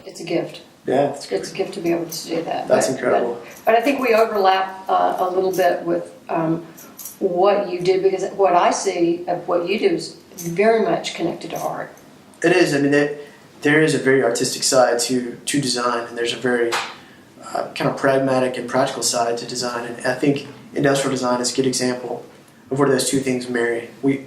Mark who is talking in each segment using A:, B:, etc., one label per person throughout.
A: It's a gift.
B: Yeah,
A: It's a gift to be able to do that.
B: That's incredible.
A: But I think we overlap a little bit with what you do, because what I see of what you do is very much connected to art.
B: It is. I mean, there is a very artistic side to design, and there's a very kind of pragmatic and practical side to design. And I think industrial design is a good example of where those two things marry. We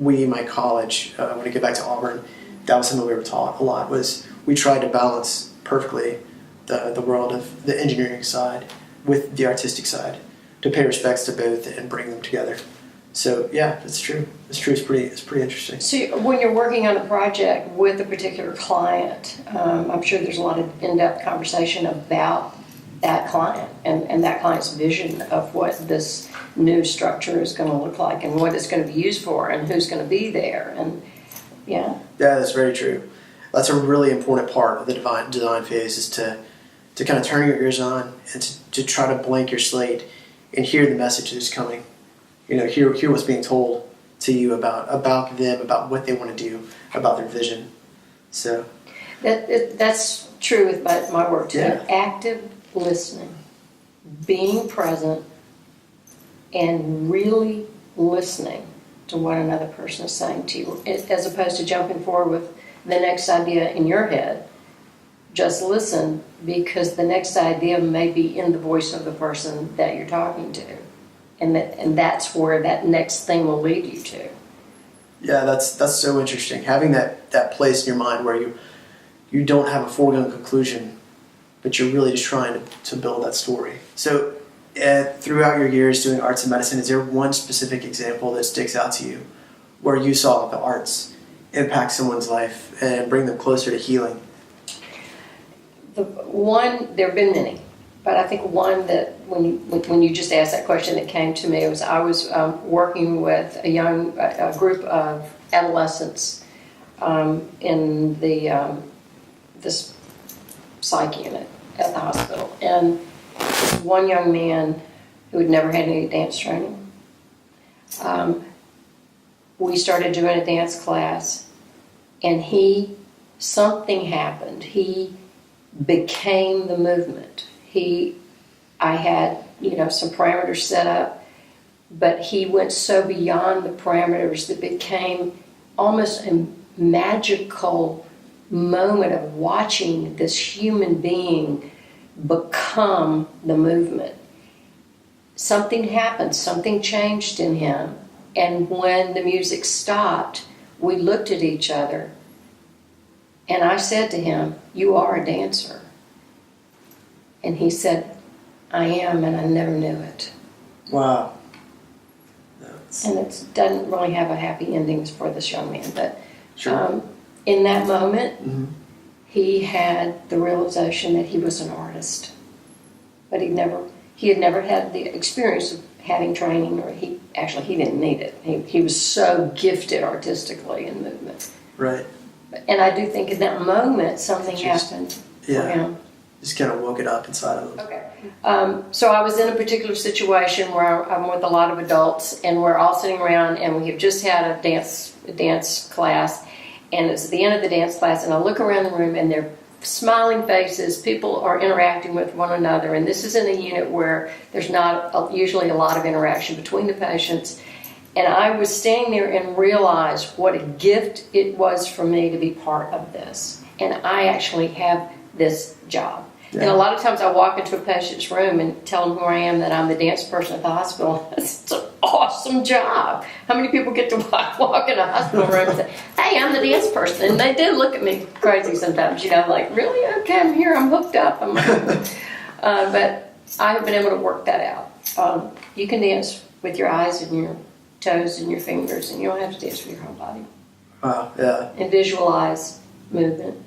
B: in my college, when I get back to Auburn, that was something we were taught a lot, was we tried to balance perfectly the world of the engineering side with the artistic side, to pay respects to both and bring them together. So yeah, it's true. It's true. It's pretty interesting.
A: So when you're working on a project with a particular client, I'm sure there's a lot of in-depth conversation about that client and that client's vision of what this new structure is going to look like and what it's going to be used for and who's going to be there. And yeah,
B: that's very true. That's a really important part of the design phase, is to kind of turn your ears on and to try to blank your slate and hear the message that's coming. Hear what's being told to you about them, about what they want to do, about their vision. So
A: that's true with my work too.
B: Yeah.
A: Active listening, being present, and really listening to what another person is saying to you, as opposed to jumping forward with the next idea in your head. Just listen, because the next idea may be in the voice of the person that you're talking to, and that's where that next thing will lead you to.
B: Yeah, that's so interesting. Having that place in your mind where you don't have a foregone conclusion, but you're really just trying to build that story. So throughout your years doing arts and medicine, is there one specific example that sticks out to you where you saw the arts impact someone's life and bring them closer to healing?
A: There have been many, but I think one that when you just asked that question that came to me was, I was working with a group of adolescents in this psych unit at the hospital, and this one young man who had never had any dance training. We started doing a dance class, and something happened. He became the movement. I had, some parameters set up, but he went so beyond the parameters that became almost a magical moment of watching this human being become the movement. Something happened, something changed in him, and when the music stopped, we looked at each other, and I said to him, "You are a dancer." And he said, "I am, and I never knew it."
B: Wow.
A: And it doesn't really have a happy ending for this young man, but
B: Sure.
A: In that moment,
B: Mm-hmm.
A: he had the realization that he was an artist, but he had never had the experience of having training, or he didn't need it. He was so gifted artistically in movement.
B: Right.
A: And I do think in that moment something happened for him.
B: Just kind of woke it up inside of them.
A: Okay. So I was in a particular situation where I'm with a lot of adults, and we're all sitting around, and we have just had a dance class, and it's at the end of the dance class, and I look around the room, and they're smiling faces. People are interacting with one another, and this is in a unit where there's not usually a lot of interaction between the patients. And I was standing there and realized what a gift it was for me to be part of this. And I actually have this job. Yeah. And a lot of times I walk into a patient's room and tell them who I am, that I'm the dance person at the hospital. It's an awesome job. How many people get to walk in a hospital room and say, "Hey, I'm the dance person"? And they do look at me crazy sometimes, like, "Really? Okay, I'm here, I'm hooked up." But I have been able to work that out. You can dance with your eyes and your toes and your fingers, and you don't have to dance with your whole body.
B: Wow, yeah.
A: And visualize movement.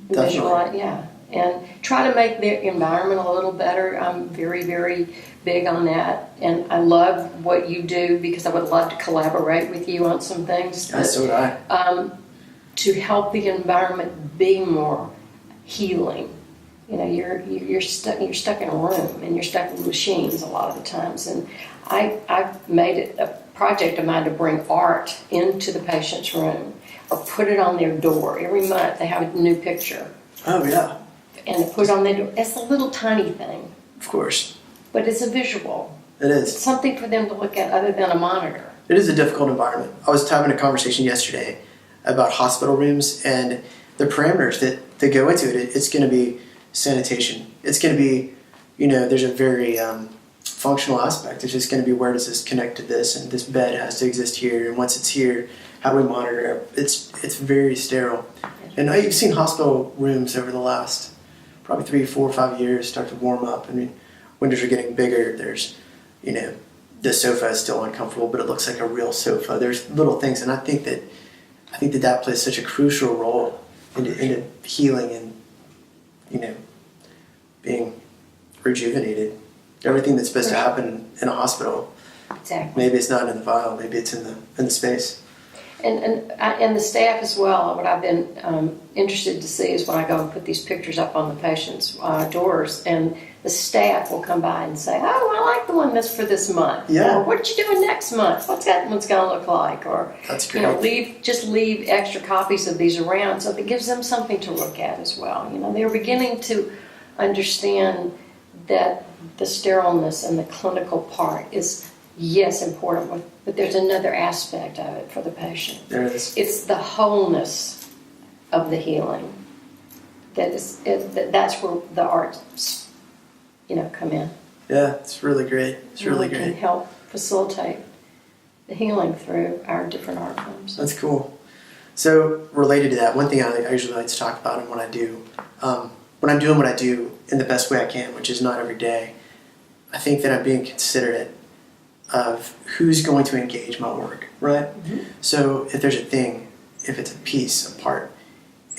A: Visualize, yeah. And try to make the environment a little better. I'm very, very big on that. And I love what you do because I would love to collaborate with you on some things.
B: Yeah, so would I.
A: To help the environment be more healing. You know, you're stuck in a room and you're stuck with machines a lot of the times. And I've made it a project of mine to bring art into the patient's room or put it on their door. Every month they have a new picture.
B: Oh, yeah.
A: And to put it on their door. It's a little tiny thing.
B: Of course.
A: But it's a visual.
B: It is.
A: It's something for them to look at other than a monitor.
B: It is a difficult environment. I was having a conversation yesterday about hospital rooms and the parameters that go into it. It's going to be sanitation. It's going to be, there's a very functional aspect. It's just going to be, where does this connect to this, and this bed has to exist here, and once it's here, how do we monitor it? It's very sterile. And you've seen hospital rooms over the last probably 3, 4, 5 years start to warm up. I mean, windows are getting bigger. There's, the sofa is still uncomfortable, but it looks like a real sofa. There's little things, and I think that plays such a crucial role into healing and, being rejuvenated. Everything that's supposed to happen in a hospital.
A: Exactly.
B: Maybe it's not in the vial. Maybe it's in the space.
A: And the staff as well. What I've been interested to see is when I go and put these pictures up on the patients' doors, and the staff will come by and say, "Oh, I like the one that's for this month."
B: Yeah.
A: Or, "What you doing next month? What's that one's going to look like?" Or,
B: That's great.
A: leave extra copies of these around so that gives them something to look at as well. They're beginning to understand that the sterileness and the clinical part is, yes, important, but there's another aspect of it for the patient.
B: There is.
A: It's the wholeness of the healing. That's where the arts, come in.
B: Yeah, it's really great. It's really
A: Can
B: great.
A: help facilitate the healing through our different art forms.
B: That's cool. So related to that, one thing I usually like to talk about in what I do, when I'm doing what I do in the best way I can, which is not every day, I think that I'm being considerate of who's going to engage my work, right? Mm-hmm. So if there's a thing, if it's a piece, a part,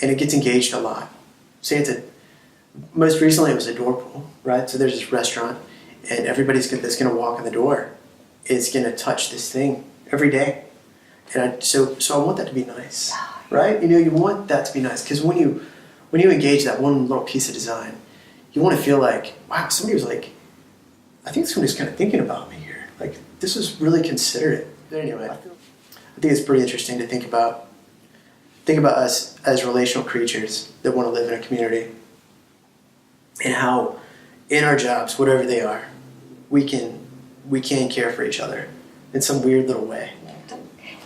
B: and it gets engaged a lot, say most recently it was a door pull, right? So there's this restaurant, and everybody's that's going to walk in the door is going to touch this thing every day, and so I want that to be nice, right? You want that to be nice, because when you engage that one little piece of design, you want to feel like, wow, somebody was like, I think somebody's kind of thinking about me here. Like, this was really considerate. But anyway, I think it's pretty interesting to think about us as relational creatures that want to live in a community, and how in our jobs, whatever they are, we can care for each other in some weird little way.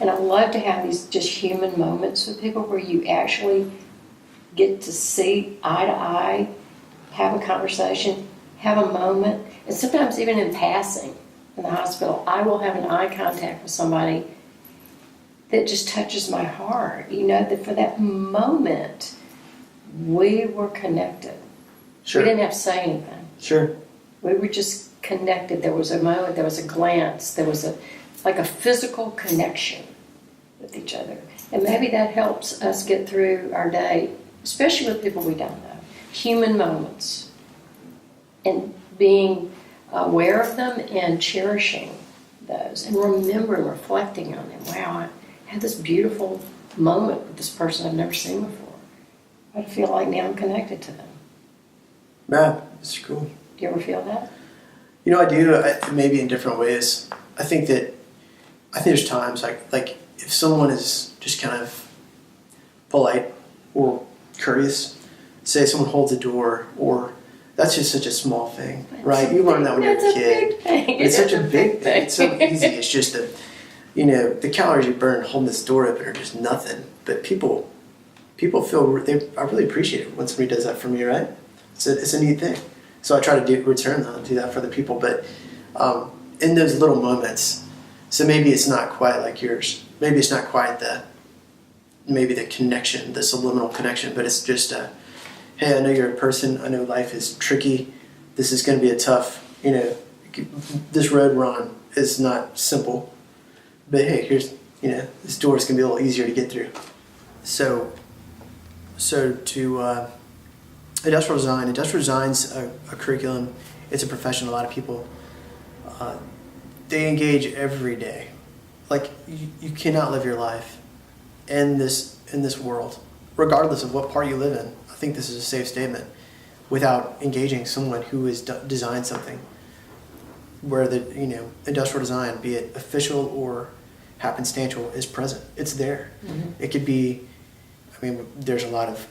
A: And I love to have these just human moments with people where you actually get to see eye to eye, have a conversation, have a moment, and sometimes even in passing in the hospital, I will have an eye contact with somebody that just touches my heart. That for that moment, we were connected.
B: Sure.
A: We didn't have to say anything.
B: Sure.
A: We were just connected. There was a moment, there was a glance, there was a physical connection with each other. And maybe that helps us get through our day, especially with people we don't know. Human moments. And being aware of them and cherishing those and remembering, reflecting on them. Wow, I had this beautiful moment with this person I've never seen before. I feel like now I'm connected to them.
B: Yeah, it's cool.
A: Do you ever feel that?
B: I do, maybe in different ways. I think there's times like if someone is just kind of polite or courteous, say someone holds a door, or that's just such a small thing, right? You learn that when you're a kid. It's such a big thing. It's so easy. It's just the calories you burn holding this door open are just nothing. But people feel I really appreciate it when somebody does that for me, right? It's a neat thing. So I try to return that and do that for the people. But in those little moments, so maybe it's not quite like yours. Maybe it's not quite the connection, the subliminal connection, but it's just hey, I know you're a person. I know life is tricky. This is going to be a tough, this road we're on is not simple. But hey, here's, this door is going to be a little easier to get through. So So to industrial design's a curriculum. It's a profession. A lot of people they engage every day. Like you cannot live your life in this world, regardless of what part you live in. I think this is a safe statement, without engaging someone who has designed something where the industrial design, be it official or happenstantial, is present. It's there.
A: Mm-hmm.
B: It could be. I mean, there's a lot of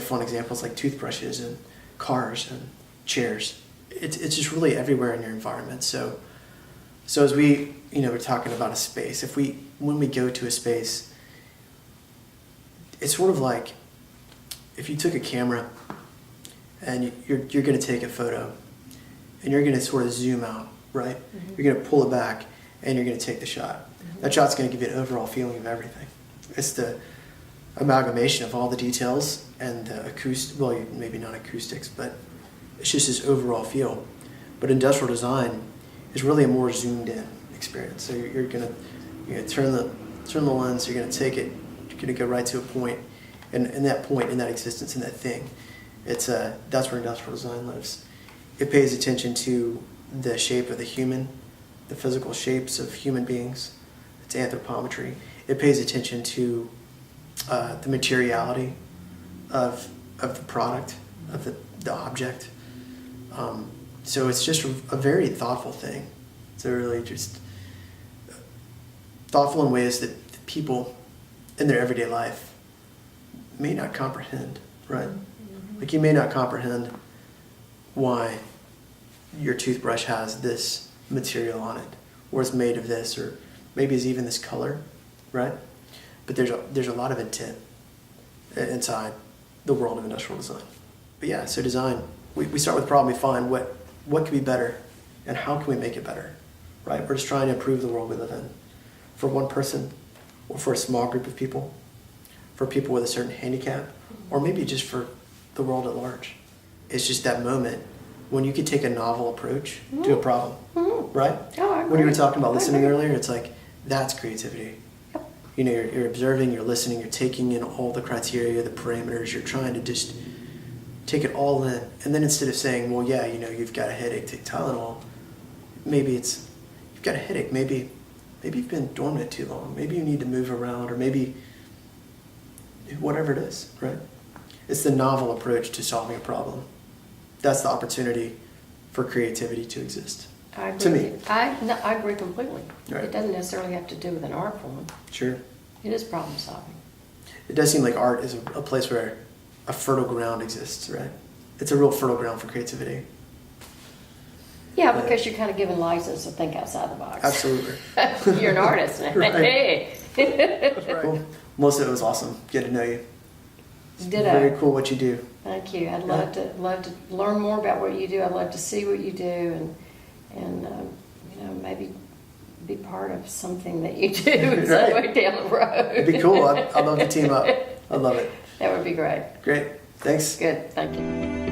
B: fun examples like toothbrushes and cars and chairs. It's just really everywhere in your environment. So as we we're talking about a space. When we go to a space, it's sort of like if you took a camera and you're going to take a photo and you're going to sort of zoom out, right? Mm-hmm. You're going to pull it back and you're going to take the shot. Mm-hmm. That shot's going to give you an overall feeling of everything. It's the amalgamation of all the details and the maybe not acoustics, but it's just this overall feel. But industrial design is really a more zoomed in experience. So you're gonna turn the lens. You're gonna take it. You're gonna go right to a point, and in that point, in that existence, in that thing, that's where industrial design lives. It pays attention to the shape of the human, the physical shapes of human beings. It's anthropometry. It pays attention to the materiality of the product, of the object. So it's just a very thoughtful thing. It's really just thoughtful in ways that people in their everyday life may not comprehend, right? Mm-hmm. Like you may not comprehend why your toothbrush has this material on it, or it's made of this, or maybe it's even this color, right? But there's a lot of intent inside the world of industrial design. But yeah, so design, we start with the problem, we find what could be better and how can we make it better, right? We're just trying to improve the world we live in for one person or for a small group of people, for people with a certain handicap, or maybe just for the world at large. It's just that moment when you could take a novel approach to a problem, right?
A: Oh, I agree.
B: When you were talking about listening earlier, it's like, that's creativity. You're observing, you're listening, you're taking in all the criteria, the parameters, you're trying to just take it all in. And then instead of saying, well, yeah, you've got a headache, take Tylenol, maybe it's, you've got a headache, maybe you've been dormant too long, maybe you need to move around, or maybe whatever it is, right? It's the novel approach to solving a problem. That's the opportunity for creativity to exist.
A: I agree.
B: To me.
A: I agree completely.
B: Right.
A: It doesn't necessarily have to do with an art form.
B: Sure.
A: It is problem solving.
B: It does seem like art is a place where a fertile ground exists, right? It's a real fertile ground for creativity.
A: Yeah, because you're kind of given license to think outside the box.
B: Absolutely.
A: You're an artist now.
B: Right.
A: Hey.
B: That's right. Cool. Melissa, it was awesome. Get to know you. It's
A: Ditto.
B: very cool what you do.
A: Thank you. I'd love to learn more about what you do. I'd love to see what you do, and maybe be part of something that you do some way down the road.
B: It'd be cool. I'd love to team up. I'd love it.
A: That would be great.
B: Great. Thanks.
A: Good. Thank you.